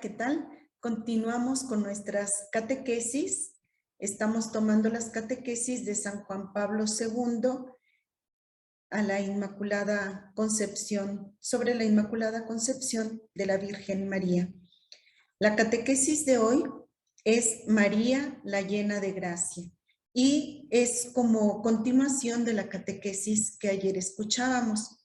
¿qué tal? Continuamos con nuestras catequesis. Estamos tomando las catequesis de San Juan Pablo II a la Inmaculada Concepción, sobre la Inmaculada Concepción de la Virgen María. La catequesis de hoy es María, la llena de gracia, y es como continuación de la catequesis que ayer escuchábamos.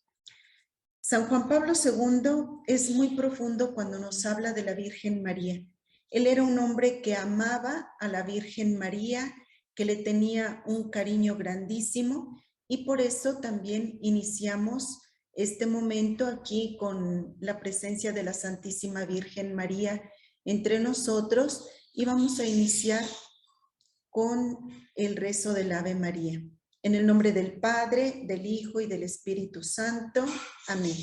San Juan Pablo II es muy profundo cuando nos habla de la Virgen María. Él era un hombre que amaba a la Virgen María, que le tenía un cariño grandísimo, y por eso también iniciamos este momento aquí con la presencia de la Santísima Virgen María entre nosotros, y vamos a iniciar con el rezo del Ave María. En el nombre del Padre, del Hijo y del Espíritu Santo. Amén.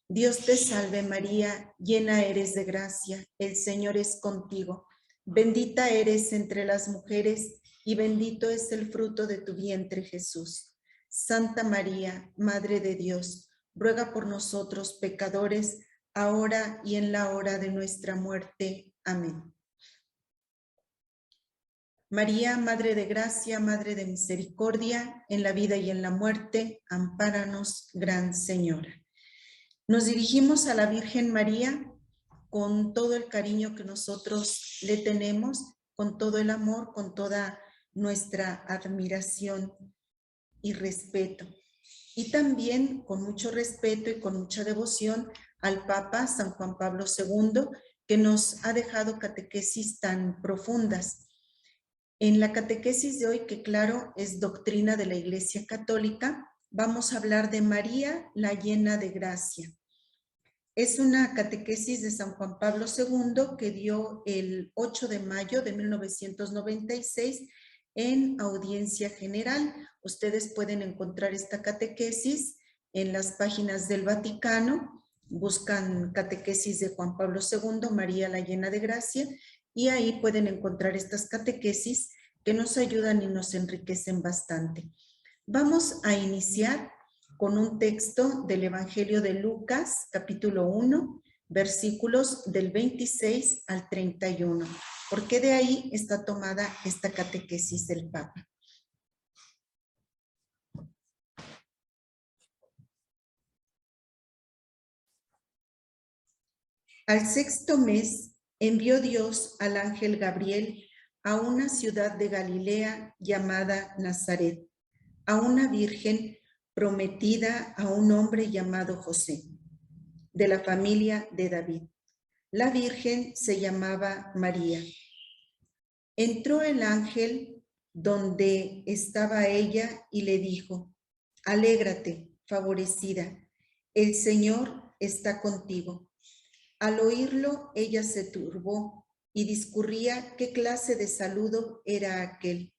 Dios te salve María, llena eres de gracia, el Señor es contigo. Bendita eres entre las mujeres y bendito es el fruto de tu vientre Jesús. Santa María, Madre de Dios, ruega por nosotros pecadores, ahora y en la hora de nuestra muerte. Amén. María, Madre de Gracia, Madre de Misericordia, en la vida y en la muerte, ampáranos, Gran Señora. Nos dirigimos a la Virgen María con todo el cariño que nosotros le tenemos, con todo el amor, con toda nuestra admiración y respeto. Y también con mucho respeto y con mucha devoción al Papa San Juan Pablo II, que nos ha dejado catequesis tan profundas. En la catequesis de hoy, que claro, es doctrina de la Iglesia Católica, vamos a hablar de María, la llena de gracia. Es una catequesis de San Juan Pablo II que dio el 8 de mayo de 1996 en audiencia general. Ustedes pueden encontrar esta catequesis en las páginas del Vaticano, buscan catequesis de Juan Pablo II, María la llena de gracia, y ahí pueden encontrar estas catequesis que nos ayudan y nos enriquecen bastante. Vamos a iniciar con un texto del Evangelio de Lucas, capítulo 1, versículos del 26 al 31, porque de ahí está tomada esta catequesis del Papa. Al sexto mes envió Dios al ángel Gabriel a una ciudad de Galilea llamada Nazaret, a una virgen prometida a un hombre llamado José, de la familia de David. La virgen se llamaba María. Entró el ángel donde estaba ella y le dijo: alégrate, favorecida, el Señor está contigo. Al oírlo, ella se turbó y discurría qué clase de saludo era aquel.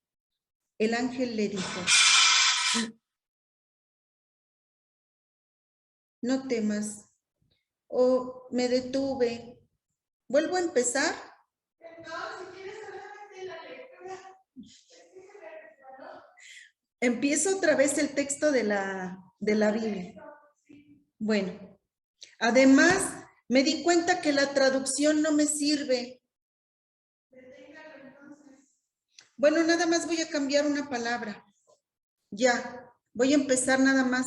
El ángel le dijo: no temas. Oh, me detuve. ¿Vuelvo a empezar? Empiezo otra vez el texto de la Biblia. Bueno, además me di cuenta que la traducción no me sirve. Bueno, nada más voy a cambiar una palabra. Ya, voy a empezar nada más.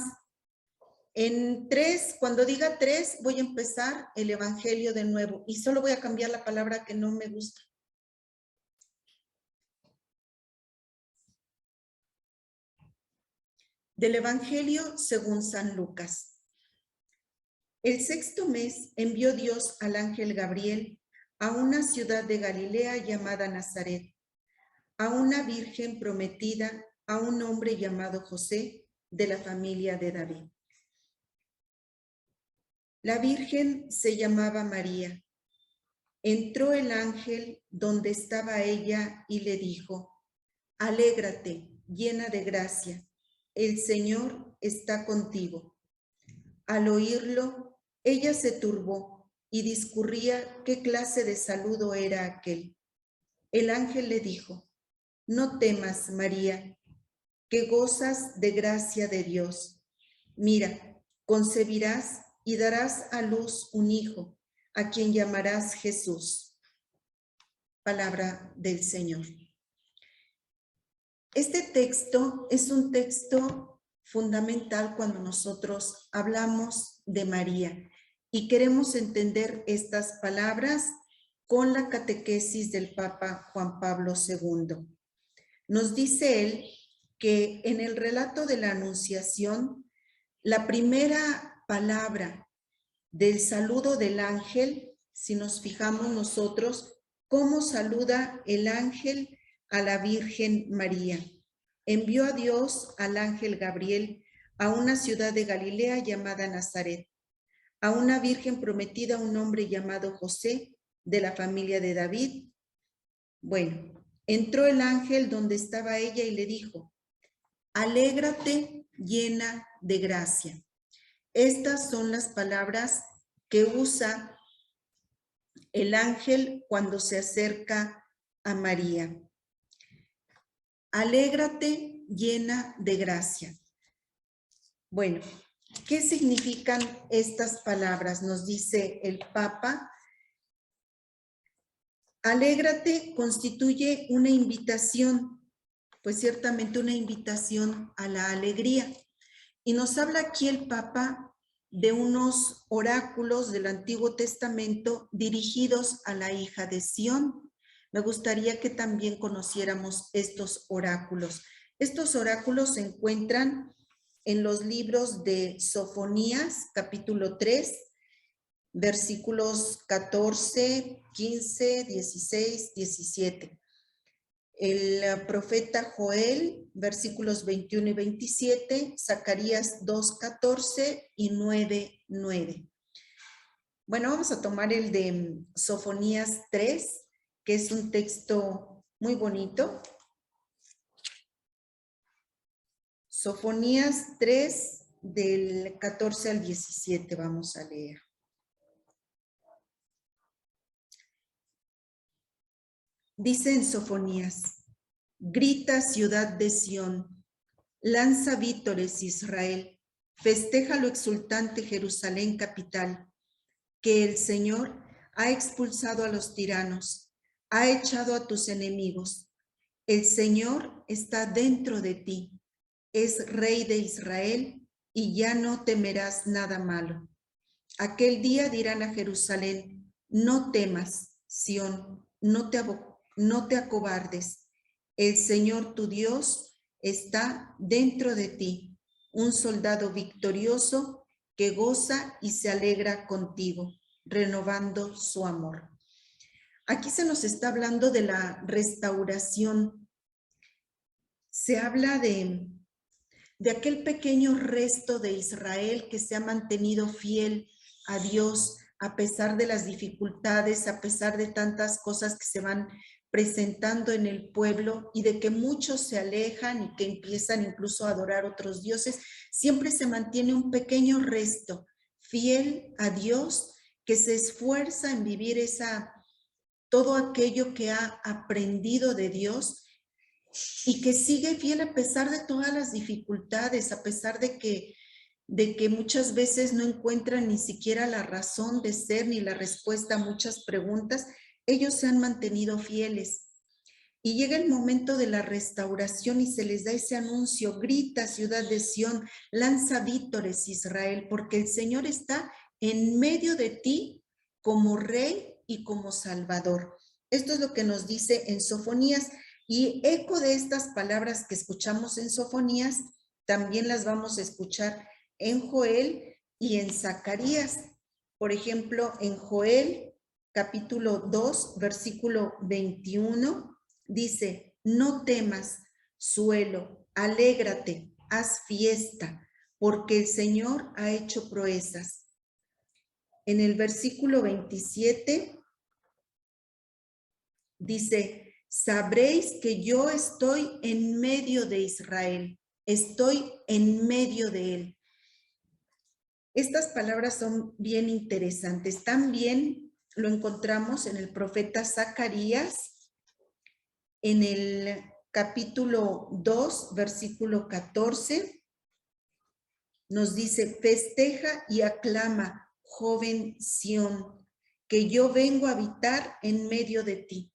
En 3, cuando diga 3, voy a empezar el Evangelio de nuevo y solo voy a cambiar la palabra que no me gusta. Del Evangelio según San Lucas. El sexto mes envió Dios al ángel Gabriel a una ciudad de Galilea llamada Nazaret, a una virgen prometida a un hombre llamado José, de la familia de David. La virgen se llamaba María. Entró el ángel donde estaba ella y le dijo: alégrate, llena de gracia, el Señor está contigo. Al oírlo, ella se turbó y discurría qué clase de saludo era aquel. El ángel le dijo: no temas, María, que gozas de gracia de Dios. Mira, concebirás y darás a luz un hijo, a quien llamarás Jesús. Palabra del Señor. Este texto es un texto fundamental cuando nosotros hablamos de María y queremos entender estas palabras con la catequesis del Papa Juan Pablo II. Nos dice él que en el relato de la Anunciación, la primera palabra del saludo del ángel, si nos fijamos nosotros, cómo saluda el ángel a la Virgen María. Envió a Dios al ángel Gabriel a una ciudad de Galilea llamada Nazaret, a una virgen prometida a un hombre llamado José, de la familia de David. Bueno, entró el ángel donde estaba ella y le dijo: alégrate, llena de gracia. Estas son las palabras que usa el ángel cuando se acerca a María. Alégrate, llena de gracia. Bueno, ¿qué significan estas palabras? Nos dice el Papa. Alégrate constituye una invitación, pues ciertamente una invitación a la alegría. Y nos habla aquí el Papa de unos oráculos del Antiguo Testamento dirigidos a la hija de Sión. Me gustaría que también conociéramos estos oráculos. Estos oráculos se encuentran en los libros de Sofonías, capítulo 3, versículos 14, 15, 16, 17. El profeta Joel, versículos 21 y 27, Zacarías 2, 14 y 9, 9. Bueno, vamos a tomar el de Sofonías 3, que es un texto muy bonito. Sofonías 3, del 14 al 17, vamos a leer. Dice en Sofonías: grita ciudad de Sión, lanza vítores Israel, festeja lo exultante Jerusalén capital, que el Señor ha expulsado a los tiranos, ha echado a tus enemigos. El Señor está dentro de ti, es Rey de Israel y ya no temerás nada malo. Aquel día dirán a Jerusalén: no temas, Sión, no te acobardes. El Señor tu Dios está dentro de ti, un soldado victorioso que goza y se alegra contigo, renovando su amor. Aquí se nos está hablando de la restauración. Se habla de aquel pequeño resto de Israel que se ha mantenido fiel a Dios a pesar de las dificultades, a pesar de tantas cosas que se van presentando en el pueblo y de que muchos se alejan y que empiezan incluso a adorar otros dioses. Siempre se mantiene un pequeño resto fiel a Dios que se esfuerza en vivir todo aquello que ha aprendido de Dios y que sigue fiel a pesar de todas las dificultades, a pesar de que muchas veces no encuentran ni siquiera la razón de ser ni la respuesta a muchas preguntas. Ellos se han mantenido fieles. Y llega el momento de la restauración y se les da ese anuncio: grita ciudad de Sión, lanza vítores Israel, porque el Señor está en medio de ti como Rey y como Salvador. Esto es lo que nos dice en Sofonías. Y eco de estas palabras que escuchamos en Sofonías, también las vamos a escuchar en Joel y en Zacarías. Por ejemplo, en Joel, capítulo 2, versículo 21, dice: no temas, suelo, alégrate, haz fiesta, porque el Señor ha hecho proezas. En el versículo 27 dice: sabréis que yo estoy en medio de Israel, estoy en medio de él. Estas palabras son bien interesantes. También lo encontramos en el profeta Zacarías, en el capítulo 2, versículo 14. Nos dice: festeja y aclama, joven Sión, que yo vengo a habitar en medio de ti,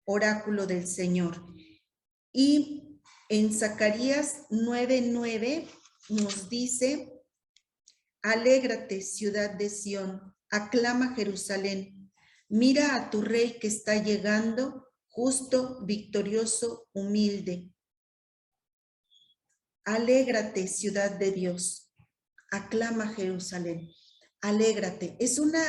oráculo del Señor. Y en Zacarías 9:9 nos dice: alégrate, ciudad de Sión, aclama Jerusalén, mira a tu rey que está llegando, justo, victorioso, humilde. Alégrate, ciudad de Dios, aclama Jerusalén, alégrate. Es una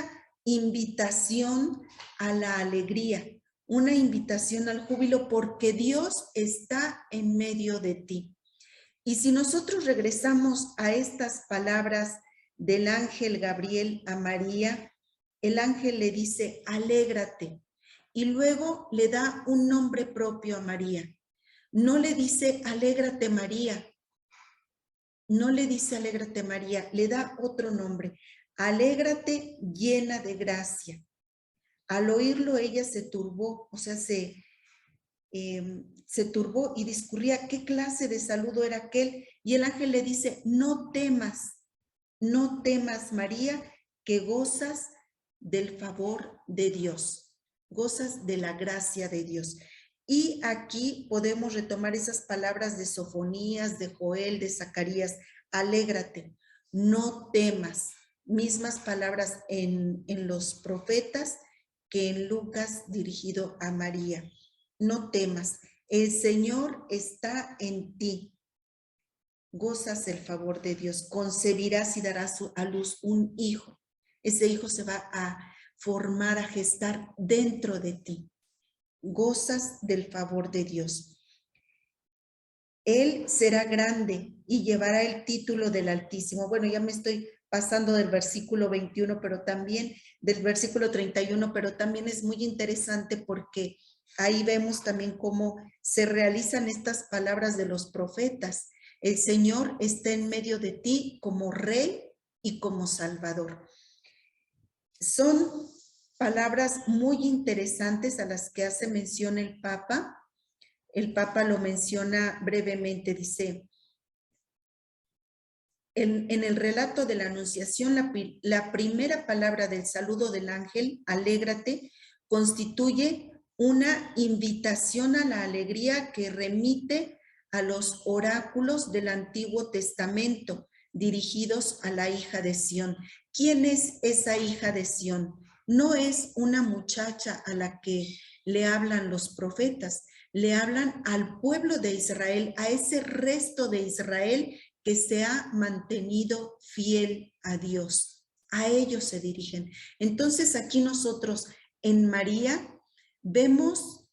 invitación a la alegría, una invitación al júbilo, porque Dios está en medio de ti. Y si nosotros regresamos a estas palabras del ángel Gabriel a María, el ángel le dice, alégrate, y luego le da un nombre propio a María. No le dice, alégrate María, no le dice, alégrate María, le da otro nombre, alégrate llena de gracia. Al oírlo ella se turbó, o sea, se turbó y discurría qué clase de saludo era aquel. Y el ángel le dice, no temas María, que gozas del favor de Dios, gozas de la gracia de Dios. Y aquí podemos retomar esas palabras de Sofonías, de Joel, de Zacarías, alégrate, no temas, mismas palabras en los profetas que en Lucas dirigido a María. No temas, el Señor está en ti. Gozas el favor de Dios, concebirás y darás a luz un hijo. Ese hijo se va a formar, a gestar dentro de ti. Gozas del favor de Dios. Él será grande y llevará el título del Altísimo. Bueno, ya me estoy pasando del versículo 21, pero también del versículo 31, pero también es muy interesante porque ahí vemos también cómo se realizan estas palabras de los profetas. El Señor está en medio de ti como Rey y como Salvador. Son palabras muy interesantes a las que hace mención el Papa. El Papa lo menciona brevemente, dice, en el relato de la Anunciación, la primera palabra del saludo del ángel, alégrate, constituye una invitación a la alegría que remite a los oráculos del Antiguo Testamento dirigidos a la hija de Sión. ¿Quién es esa hija de Sión? No es una muchacha a la que le hablan los profetas, le hablan al pueblo de Israel, a ese resto de Israel que se ha mantenido fiel a Dios. A ellos se dirigen. Entonces aquí nosotros en María vemos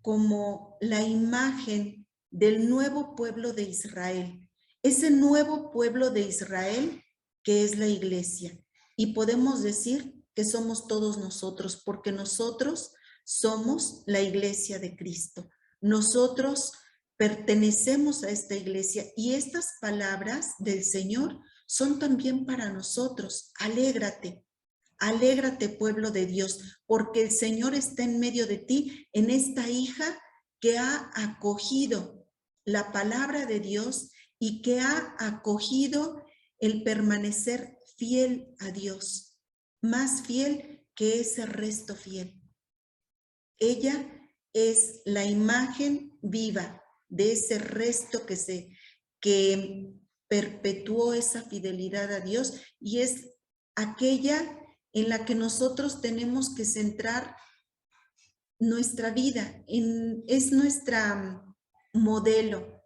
como la imagen del nuevo pueblo de Israel. Ese nuevo pueblo de Israel que es la iglesia. Y podemos decir que somos todos nosotros, porque nosotros somos la iglesia de Cristo. Nosotros pertenecemos a esta iglesia y estas palabras del Señor son también para nosotros. Alégrate, alégrate pueblo de Dios, porque el Señor está en medio de ti, en esta hija que ha acogido la palabra de Dios y que ha acogido el permanecer fiel a Dios, más fiel que ese resto fiel. Ella es la imagen viva de ese resto que perpetuó esa fidelidad a Dios y es aquella en la que nosotros tenemos que centrar nuestra vida, es nuestra modelo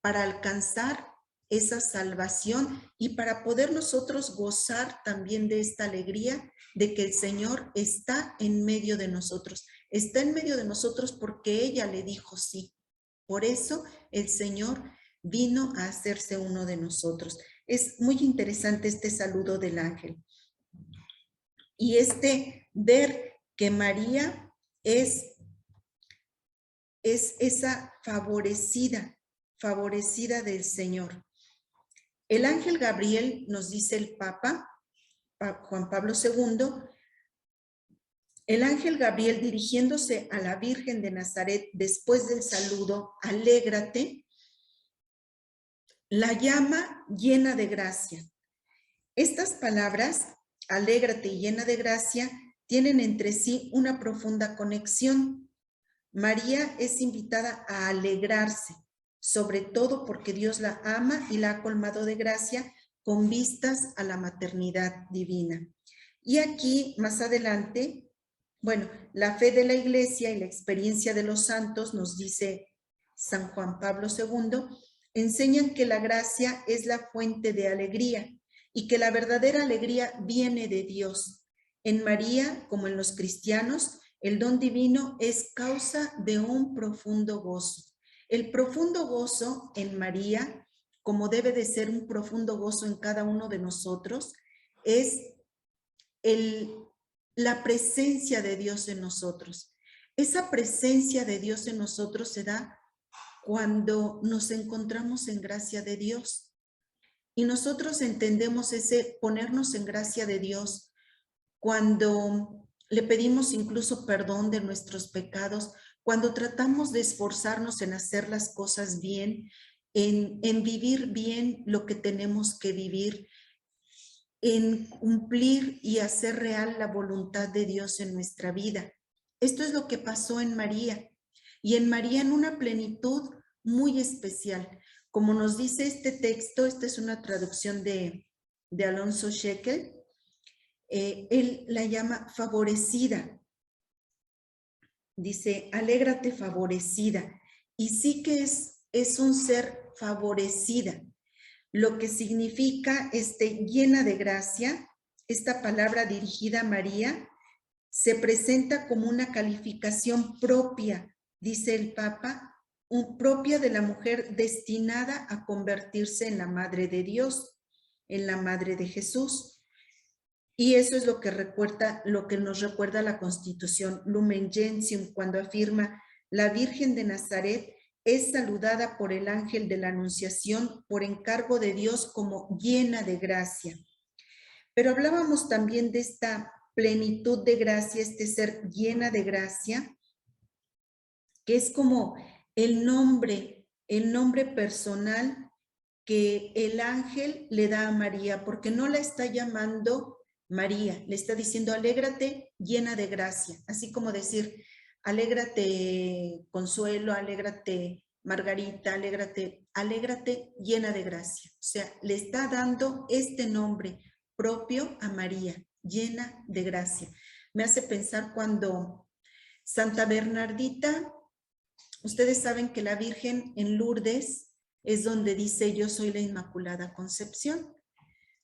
para alcanzar esa salvación y para poder nosotros gozar también de esta alegría de que el Señor está en medio de nosotros. Está en medio de nosotros porque ella le dijo sí. Por eso el Señor vino a hacerse uno de nosotros. Es muy interesante este saludo del ángel. Y ver que María es esa favorecida del Señor. El ángel Gabriel, nos dice el Papa Juan Pablo II, el ángel Gabriel dirigiéndose a la Virgen de Nazaret después del saludo, alégrate, la llama llena de gracia. Estas palabras, alégrate y llena de gracia, tienen entre sí una profunda conexión. María es invitada a alegrarse, sobre todo porque Dios la ama y la ha colmado de gracia con vistas a la maternidad divina. Y aquí, más adelante, bueno, la fe de la Iglesia y la experiencia de los santos, nos dice San Juan Pablo II, enseñan que la gracia es la fuente de alegría y que la verdadera alegría viene de Dios. En María, como en los cristianos, el don divino es causa de un profundo gozo. El profundo gozo en María, como debe de ser un profundo gozo en cada uno de nosotros, es la presencia de Dios en nosotros. Esa presencia de Dios en nosotros se da cuando nos encontramos en gracia de Dios. Y nosotros entendemos ese ponernos en gracia de Dios cuando le pedimos incluso perdón de nuestros pecados, cuando tratamos de esforzarnos en hacer las cosas bien, en vivir bien lo que tenemos que vivir, en cumplir y hacer real la voluntad de Dios en nuestra vida. Esto es lo que pasó en María, y en María en una plenitud muy especial. Como nos dice este texto, esta es una traducción de Alonso Shekel, él la llama favorecida. Dice, alégrate favorecida. Y sí que es un ser favorecida, lo que significa llena de gracia. Esta palabra dirigida a María se presenta como una calificación propia, dice el Papa, propia de la mujer destinada a convertirse en la Madre de Dios, en la Madre de Jesús. Y eso es lo que nos recuerda la Constitución Lumen Gentium, cuando afirma: la Virgen de Nazaret es saludada por el ángel de la Anunciación por encargo de Dios como llena de gracia. Pero hablábamos también de esta plenitud de gracia, este ser llena de gracia, que es como el nombre personal que el ángel le da a María, porque no la está llamando María, le está diciendo alégrate llena de gracia, así como decir alégrate Consuelo, alégrate Margarita, alégrate llena de gracia. O sea, le está dando este nombre propio a María, llena de gracia. Me hace pensar cuando Santa Bernardita, ustedes saben que la Virgen en Lourdes es donde dice yo soy la Inmaculada Concepción.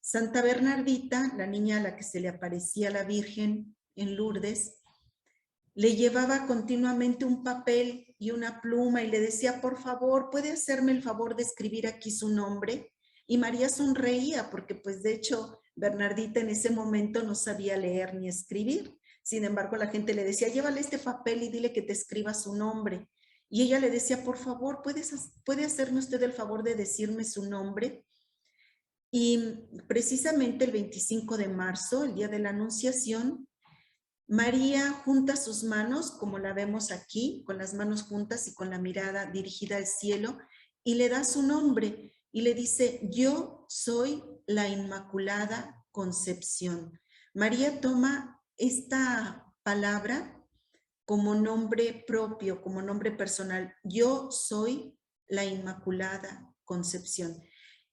Santa Bernardita, la niña a la que se le aparecía la Virgen en Lourdes, le llevaba continuamente un papel y una pluma y le decía, por favor, ¿puede hacerme el favor de escribir aquí su nombre? Y María sonreía porque pues de hecho Bernardita en ese momento no sabía leer ni escribir. Sin embargo, la gente le decía, llévale este papel y dile que te escriba su nombre. Y ella le decía, por favor, ¿puede hacerme usted el favor de decirme su nombre? Y precisamente el 25 de marzo, el día de la Anunciación, María junta sus manos, como la vemos aquí, con las manos juntas y con la mirada dirigida al cielo, y le da su nombre y le dice, yo soy la Inmaculada Concepción. María toma esta palabra como nombre propio, como nombre personal. Yo soy la Inmaculada Concepción.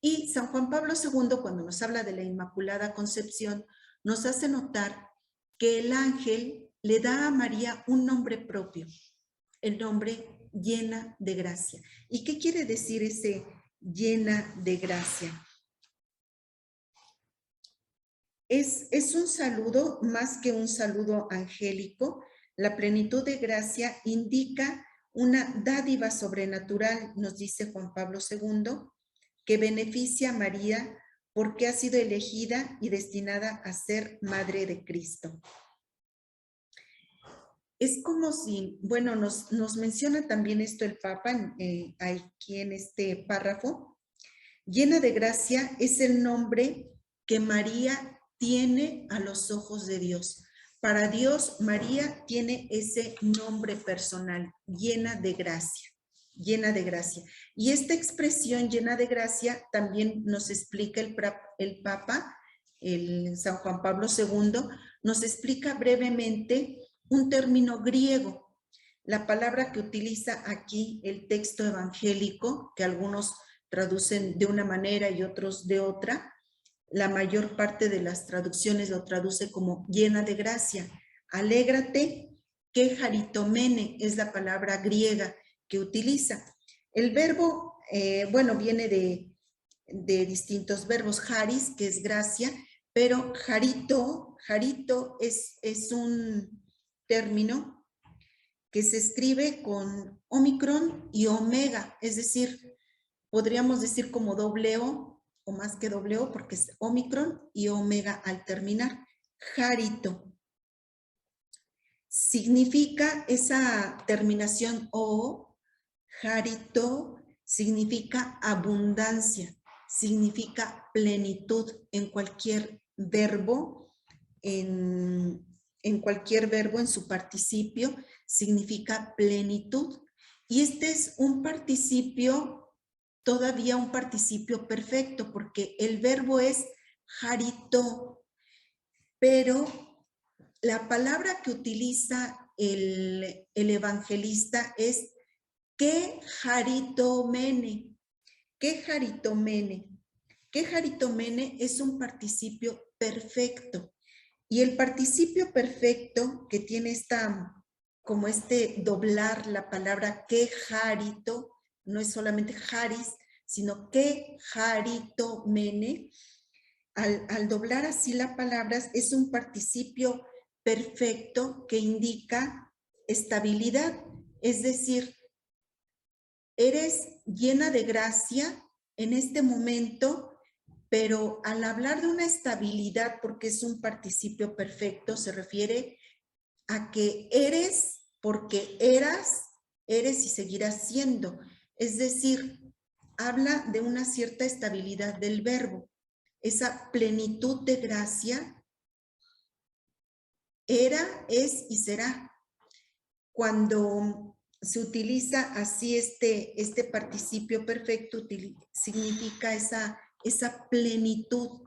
Y San Juan Pablo II, cuando nos habla de la Inmaculada Concepción, nos hace notar que el ángel le da a María un nombre propio, el nombre llena de gracia. ¿Y qué quiere decir ese llena de gracia? Es un saludo más que un saludo angélico. La plenitud de gracia indica una dádiva sobrenatural, nos dice Juan Pablo II, que beneficia a María porque ha sido elegida y destinada a ser Madre de Cristo. Es como si, bueno, nos menciona también esto el Papa aquí en este párrafo. Llena de gracia es el nombre que María tiene a los ojos de Dios. Para Dios, María tiene ese nombre personal, llena de gracia, llena de gracia. Y esta expresión llena de gracia también nos explica el Papa, el San Juan Pablo II, nos explica brevemente un término griego. La palabra que utiliza aquí el texto evangélico, que algunos traducen de una manera y otros de otra, la mayor parte de las traducciones lo traduce como llena de gracia. Alégrate, que haritomene es la palabra griega que utiliza. El verbo, viene de distintos verbos. Haris, que es gracia, pero jarito es un término que se escribe con omicron y omega, es decir, podríamos decir como doble o más que doble O, porque es omicron y omega al terminar. Jarito. Significa esa terminación O, jarito, significa abundancia, significa plenitud en cualquier verbo, en cualquier verbo en su participio, significa plenitud. Y este es un participio, todavía un participio perfecto, porque el verbo es jarito, pero la palabra que utiliza el evangelista es que haritomene. Que haritomene. Que haritomene es un participio perfecto. Y el participio perfecto que tiene como doblar la palabra que harito, no es solamente haris, sino que haritomene, al doblar así las palabras, es un participio perfecto que indica estabilidad, es decir, eres llena de gracia en este momento, pero al hablar de una estabilidad, porque es un participio perfecto, se refiere a que eres porque eras, eres y seguirás siendo. Es decir, habla de una cierta estabilidad del verbo, esa plenitud de gracia. Era, es y será. Cuando se utiliza así este participio perfecto, significa esa plenitud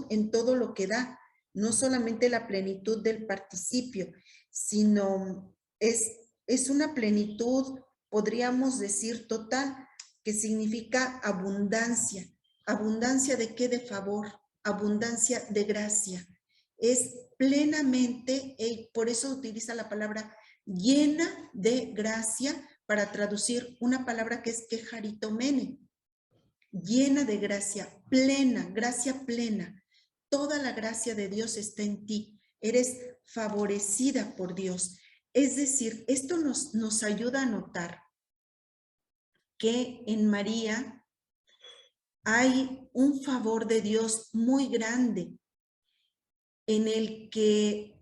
en todo lo que da, no solamente la plenitud del participio, sino es una plenitud, podríamos decir, total, que significa abundancia. ¿Abundancia de qué? De favor, abundancia de gracia. Es plenamente, por eso utiliza la palabra llena de gracia para traducir una palabra que es quejaritomene. Llena de gracia, plena, gracia plena. Toda la gracia de Dios está en ti. Eres favorecida por Dios. Es decir, esto nos ayuda a notar que en María hay un favor de Dios muy grande, en el que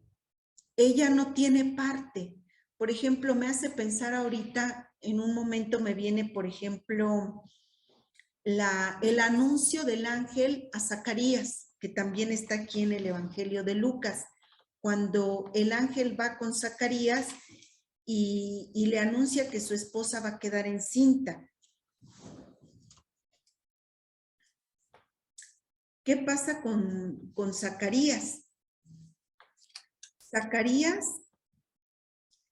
ella no tiene parte. Por ejemplo, me hace pensar ahorita, en un momento me viene, por ejemplo, el anuncio del ángel a Zacarías, que también está aquí en el Evangelio de Lucas, cuando el ángel va con Zacarías y le anuncia que su esposa va a quedar encinta. ¿Qué pasa con Zacarías? Zacarías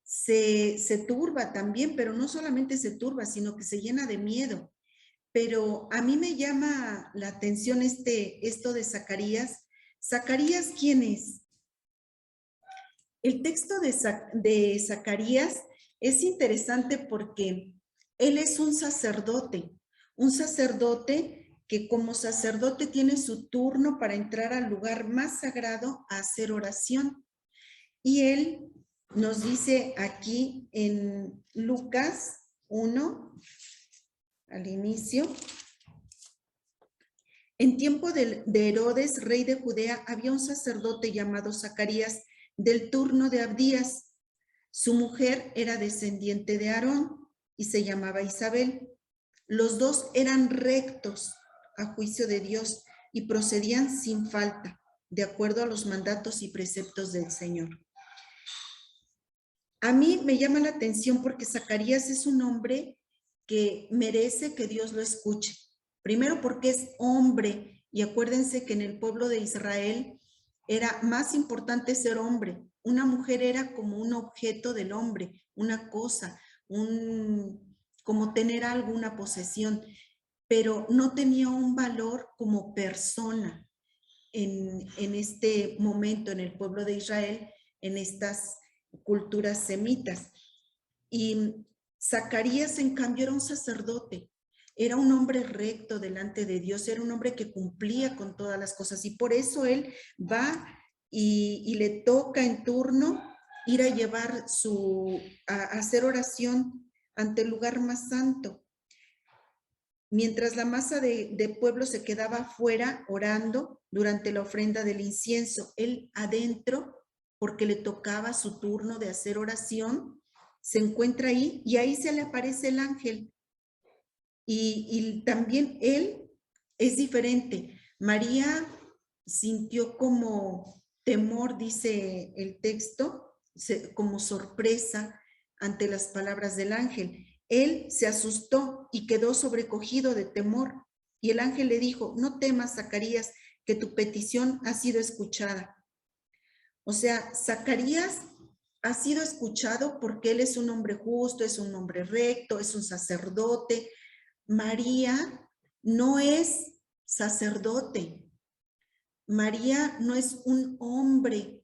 se turba también, pero no solamente se turba, sino que se llena de miedo. Pero a mí me llama la atención esto de Zacarías. ¿Zacarías quién es? El texto de Zacarías es interesante porque él es un sacerdote que como sacerdote tiene su turno para entrar al lugar más sagrado a hacer oración. Y él nos dice aquí en Lucas 1, al inicio: en tiempo de Herodes, rey de Judea, había un sacerdote llamado Zacarías del turno de Abdías. Su mujer era descendiente de Aarón y se llamaba Isabel. Los dos eran rectos a juicio de Dios y procedían sin falta, de acuerdo a los mandatos y preceptos del Señor. A mí me llama la atención porque Zacarías es un hombre que merece que Dios lo escuche. Primero porque es hombre, y acuérdense que en el pueblo de Israel era más importante ser hombre. Una mujer era como un objeto del hombre, una cosa, como tener algo, una posesión, pero no tenía un valor como persona en este momento en el pueblo de Israel, en estas culturas semitas. Y Zacarías, en cambio, era un sacerdote, era un hombre recto delante de Dios, era un hombre que cumplía con todas las cosas, y por eso él va y le toca en turno ir a llevar a hacer oración ante el lugar más santo. Mientras la masa de pueblo se quedaba afuera orando durante la ofrenda del incienso, él adentro, porque le tocaba su turno de hacer oración, se encuentra ahí y ahí se le aparece el ángel. Y también él es diferente. María sintió como temor, dice el texto, como sorpresa ante las palabras del ángel. Él se asustó y quedó sobrecogido de temor. Y el ángel le dijo, no temas, Zacarías, que tu petición ha sido escuchada. O sea, Zacarías ha sido escuchado porque él es un hombre justo, es un hombre recto, es un sacerdote. María no es sacerdote. María no es un hombre,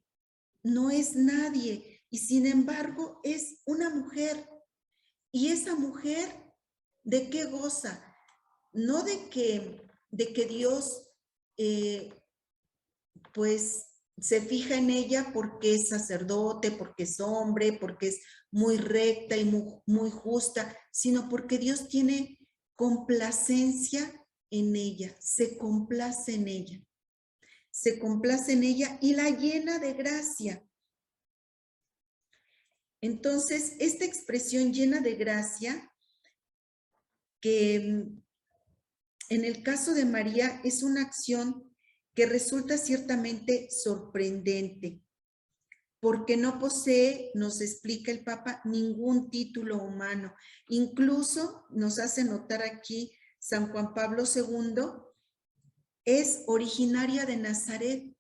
no es nadie, y sin embargo es una mujer. Y esa mujer, ¿de qué goza? No de que Dios, pues, se fija en ella porque es sacerdote, porque es hombre, porque es muy recta y muy justa, sino porque Dios tiene complacencia en ella, se complace en ella. Se complace en ella y la llena de gracia. Entonces, esta expresión llena de gracia, que en el caso de María es una acción que resulta ciertamente sorprendente, porque no posee, nos explica el Papa, ningún título humano. Incluso nos hace notar aquí San Juan Pablo II, es originaria de Nazaret.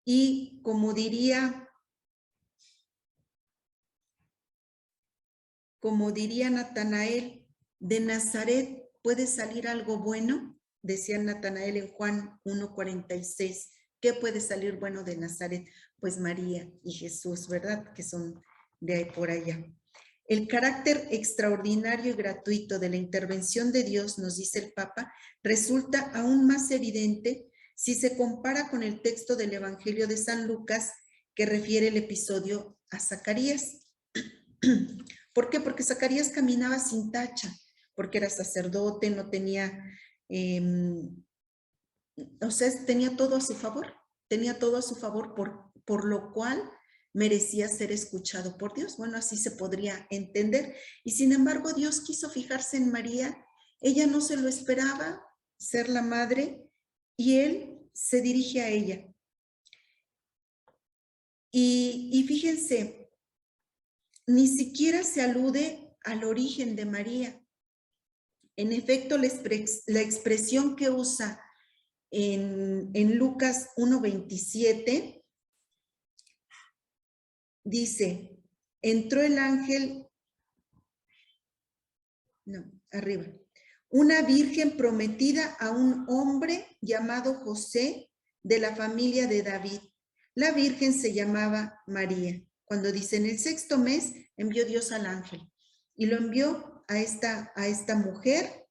Y como diría Natanael, de Nazaret puede salir algo bueno, decía Natanael en Juan 1:46. ¿Qué puede salir bueno de Nazaret? Pues María y Jesús, ¿verdad? Que son de ahí por allá. El carácter extraordinario y gratuito de la intervención de Dios, nos dice el Papa, resulta aún más evidente si se compara con el texto del Evangelio de San Lucas que refiere el episodio a Zacarías. ¿Por qué? Porque Zacarías caminaba sin tacha, porque era sacerdote, no tenía, o sea, tenía todo a su favor, por lo cual merecía ser escuchado por Dios. Bueno, así se podría entender. Y sin embargo, Dios quiso fijarse en María, ella no se lo esperaba, ser la madre, y él se dirige a ella. Y fíjense, ni siquiera se alude al origen de María. En efecto, la expresión que usa en Lucas 1:27 dice, entró el ángel, no, arriba, una virgen prometida a un hombre llamado José de la familia de David. La virgen se llamaba María. Cuando dice, en el 6º mes envió Dios al ángel y lo envió a esta mujer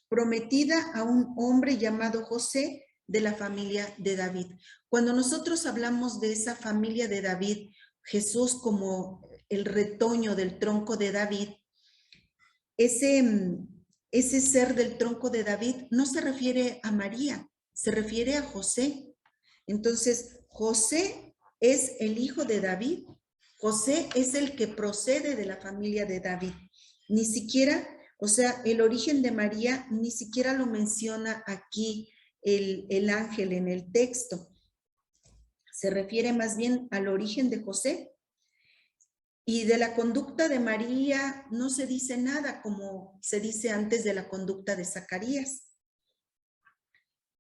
prometida a un hombre llamado José de la familia de David. Cuando nosotros hablamos de esa familia de David, Jesús como el retoño del tronco de David, ese ser del tronco de David no se refiere a María, se refiere a José. Entonces, José es el hijo de David. José es el que procede de la familia de David. Ni siquiera, o sea, el origen de María ni siquiera lo menciona aquí el ángel en el texto. Se refiere más bien al origen de José. Y de la conducta de María no se dice nada, como se dice antes de la conducta de Zacarías.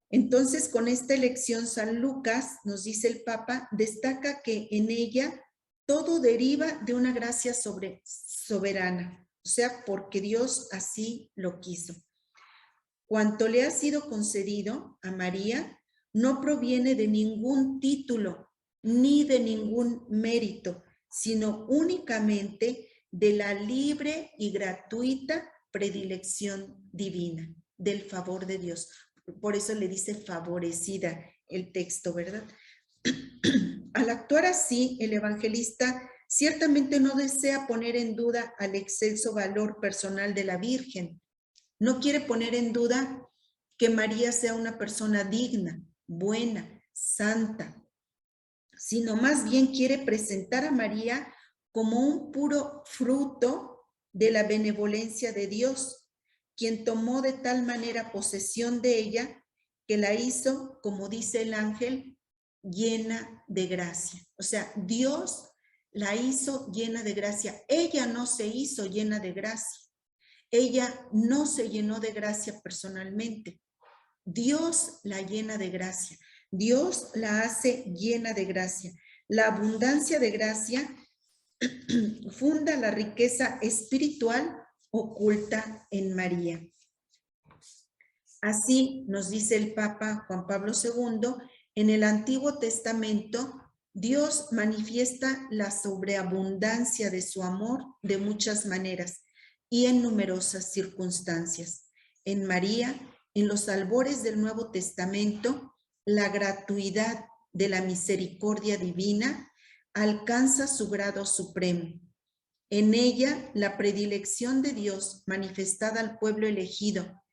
Entonces, con esta elección, San Lucas, nos dice el Papa, destaca que en ella todo deriva de una gracia soberana, o sea, porque Dios así lo quiso. Cuanto le ha sido concedido a María no proviene de ningún título ni de ningún mérito, sino únicamente de la libre y gratuita predilección divina, del favor de Dios. Por eso le dice favorecida el texto, ¿verdad? Al actuar así, el evangelista ciertamente no desea poner en duda al excelso valor personal de la Virgen. No quiere poner en duda que María sea una persona digna, buena, santa, sino más bien quiere presentar a María como un puro fruto de la benevolencia de Dios, quien tomó de tal manera posesión de ella que la hizo, como dice el ángel, llena de gracia. O sea, Dios la hizo llena de gracia. Ella no se hizo llena de gracia. Ella no se llenó de gracia personalmente. Dios la llena de gracia. Dios la hace llena de gracia. La abundancia de gracia funda la riqueza espiritual oculta en María. Así nos dice el Papa Juan Pablo II, en el Antiguo Testamento, Dios manifiesta la sobreabundancia de su amor de muchas maneras y en numerosas circunstancias. En María, en los albores del Nuevo Testamento, la gratuidad de la misericordia divina alcanza su grado supremo. En ella, la predilección de Dios manifestada al pueblo elegido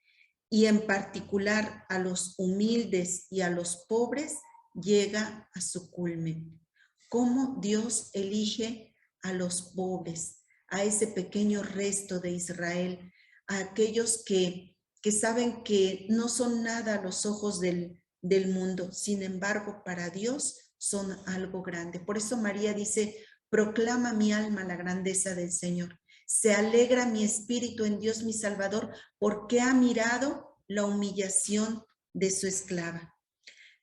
y en particular a los humildes y a los pobres llega a su culmen. Cómo Dios elige a los pobres, a ese pequeño resto de Israel, a aquellos que saben que no son nada a los ojos del mundo, sin embargo, para Dios son algo grande. Por eso María dice, proclama mi alma la grandeza del Señor. Se alegra mi espíritu en Dios mi Salvador, porque ha mirado la humillación de su esclava.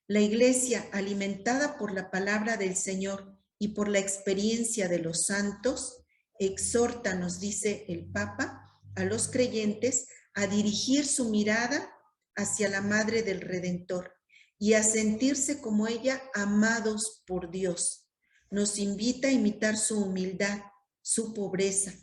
La Iglesia, alimentada por la palabra del Señor y por la experiencia de los santos, exhorta, nos dice el Papa, a los creyentes a dirigir su mirada hacia la Madre del Redentor y a sentirse como ella amados por Dios. Nos invita a imitar su humildad, su pobreza,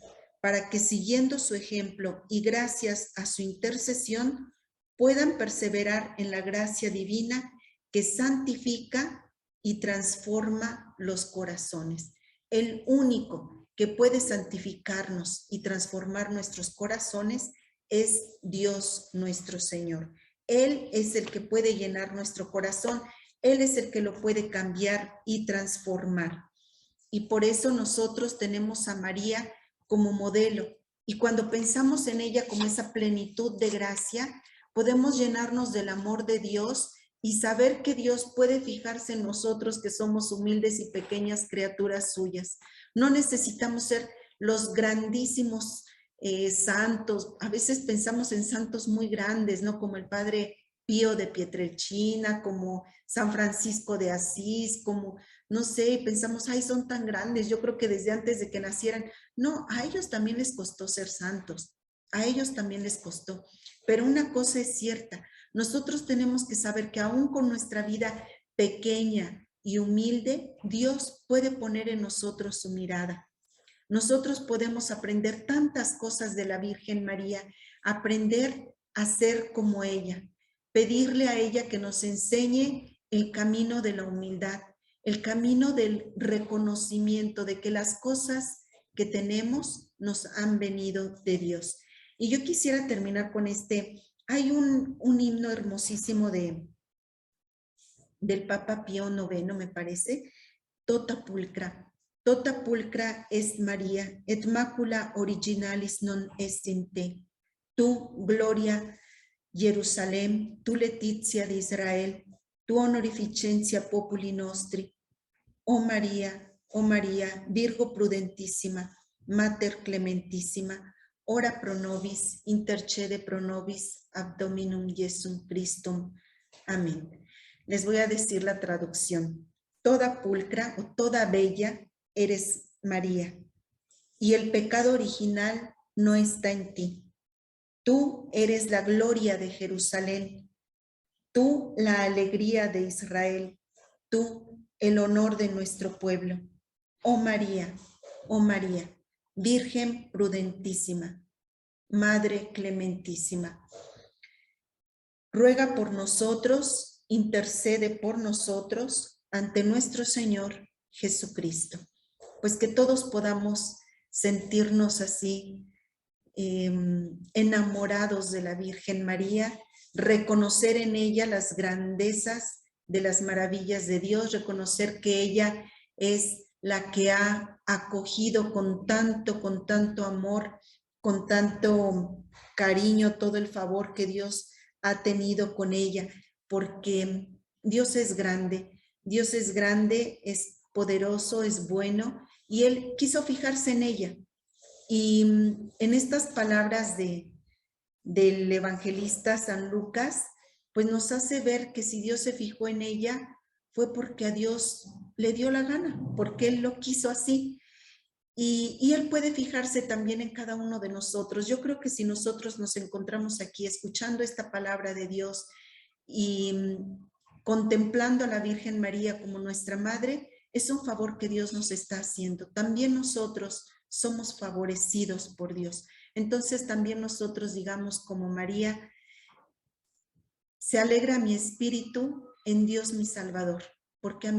para que siguiendo su ejemplo y gracias a su intercesión puedan perseverar en la gracia divina que santifica y transforma los corazones. El único que puede santificarnos y transformar nuestros corazones es Dios nuestro Señor. Él es el que puede llenar nuestro corazón, Él es el que lo puede cambiar y transformar. Y por eso nosotros tenemos a María como modelo. Y cuando pensamos en ella como esa plenitud de gracia, podemos llenarnos del amor de Dios y saber que Dios puede fijarse en nosotros que somos humildes y pequeñas criaturas suyas. No necesitamos ser los grandísimos santos. A veces pensamos en santos muy grandes, ¿no? Como el Padre Pío de Pietrelcina, como San Francisco de Asís, como, no sé, pensamos, ay, son tan grandes, yo creo que desde antes de que nacieran. No, a ellos también les costó ser santos, a ellos también les costó. Pero una cosa es cierta, nosotros tenemos que saber que aún con nuestra vida pequeña y humilde, Dios puede poner en nosotros su mirada. Nosotros podemos aprender tantas cosas de la Virgen María, aprender a ser como ella, pedirle a ella que nos enseñe el camino de la humildad, el camino del reconocimiento de que las cosas que tenemos nos han venido de Dios. Y yo quisiera terminar con hay un himno hermosísimo del Papa Pío IX, me parece, Tota Pulcra. Tota pulcra est Maria, et macula originalis non est in te. Tu, gloria, Jerusalem, tu letizia de Israel, tu honorificencia populi nostri. Oh María, Virgo prudentísima, Mater clementísima, ora pro nobis, intercede pro nobis, ab Dominum Jesum Christum. Amén. Les voy a decir la traducción. Toda pulcra o toda bella eres María, y el pecado original no está en ti. Tú eres la gloria de Jerusalén, tú la alegría de Israel, tú el honor de nuestro pueblo. Oh María, Virgen prudentísima, Madre clementísima, ruega por nosotros, intercede por nosotros ante nuestro Señor Jesucristo. Pues que todos podamos sentirnos así, enamorados de la Virgen María, reconocer en ella las grandezas de las maravillas de Dios, reconocer que ella es la que ha acogido con tanto amor, con tanto cariño todo el favor que Dios ha tenido con ella, porque Dios es grande, es poderoso, es bueno, y Él quiso fijarse en ella. Y en estas palabras del evangelista San Lucas, pues nos hace ver que si Dios se fijó en ella, fue porque a Dios le dio la gana, porque Él lo quiso así. Y Él puede fijarse también en cada uno de nosotros. Yo creo que si nosotros nos encontramos aquí escuchando esta palabra de Dios y contemplando a la Virgen María como nuestra madre, es un favor que Dios nos está haciendo. También nosotros somos favorecidos por Dios. Entonces también nosotros digamos como María, se alegra mi espíritu en Dios mi Salvador, porque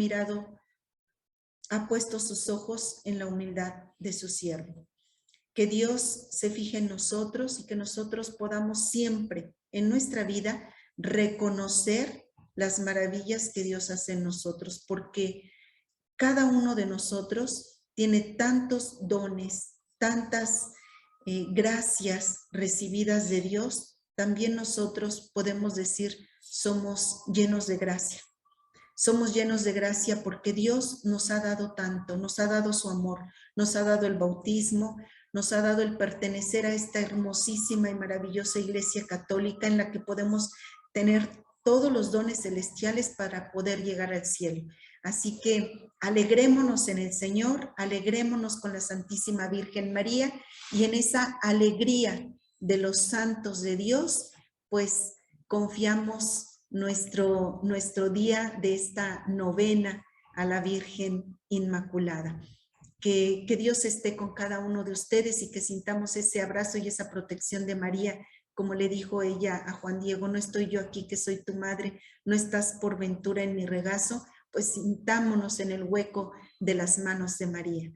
ha puesto sus ojos en la humildad de su siervo. Que Dios se fije en nosotros y que nosotros podamos siempre en nuestra vida reconocer las maravillas que Dios hace en nosotros, porque cada uno de nosotros tiene tantos dones, tantas gracias recibidas de Dios. También nosotros podemos decir, somos llenos de gracia. Somos llenos de gracia porque Dios nos ha dado tanto, nos ha dado su amor, nos ha dado el bautismo, nos ha dado el pertenecer a esta hermosísima y maravillosa Iglesia Católica en la que podemos tener todos los dones celestiales para poder llegar al cielo. Así que alegrémonos en el Señor, alegrémonos con la Santísima Virgen María, y en esa alegría de los santos de Dios, pues confiamos nuestro día de esta novena a la Virgen Inmaculada. Que Dios esté con cada uno de ustedes y que sintamos ese abrazo y esa protección de María, como le dijo ella a Juan Diego, no estoy yo aquí que soy tu madre, no estás por ventura en mi regazo, pues sintámonos en el hueco de las manos de María.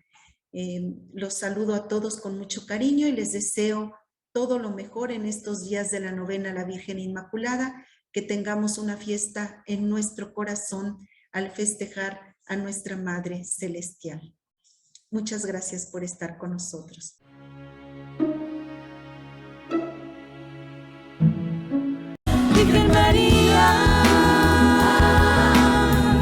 Los saludo a todos con mucho cariño y les deseo todo lo mejor en estos días de la novena a la Virgen Inmaculada, que tengamos una fiesta en nuestro corazón al festejar a nuestra Madre Celestial. Muchas gracias por estar con nosotros.